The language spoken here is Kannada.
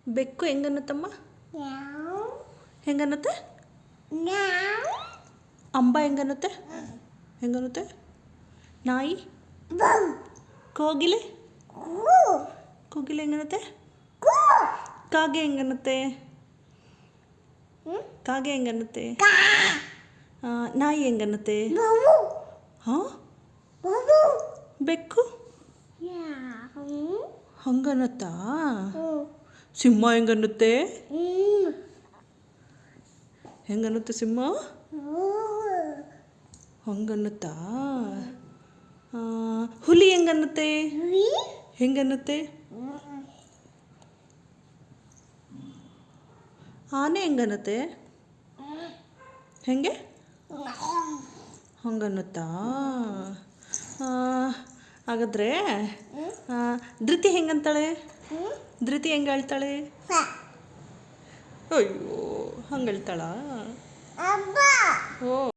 ಬೆಕ್ಕು ಹೆಂಗನ್ನುತ್ತಮ್ಮ? ಹೆಂಗನ್ನುತ್ತೆ? ಅಂಬ ಹೆಂಗನ್ನುತ್ತೆ? ಹೆಂಗನ್ನುತ್ತೆ? ನಾಯಿ? ಕೋಗಿಲೆ? ಕೋಗಿಲೆ ಹೆಂಗನ್ನುತ್ತೆ? ಕಾಗೆ ಹೆಂಗನ್ನುತ್ತೆ? ಕಾಗೆ ಹೆಂಗನ್ನುತ್ತೆ? ನಾಯಿ ಹೆಂಗನ್ನುತ್ತೆ? ಹಾಂ, ಬೆಕ್ಕು ಹಂಗನ್ನುತ್ತಾ? ಸಿಂಹ ಹೆಂಗನ್ನುತ್ತೆ? ಹೆಂಗನ್ನುತ್ತೆ ಸಿಂಹ? ಹಂಗನ್ನುತ್ತಾ? ಹುಲಿ ಹೆಂಗನ್ನುತ್ತೆ? ಹೆಂಗನ್ನುತ್ತೆ? ಆನೆ ಹೆಂಗನ್ನುತ್ತೆ? ಹೆಂಗೆ? ಹಂಗನ್ನುತ್ತಾ? ಹಾಗಾದರೆ ಧೃತಿ ಹೆಂಗಂತಾಳೆ? ಧೃತಿ ಹೆಂಗೆ ಹೇಳ್ತಾಳೆ? ಅಯ್ಯೋ, ಹಂಗೆ ಹೇಳ್ತಾಳಾ? ಓ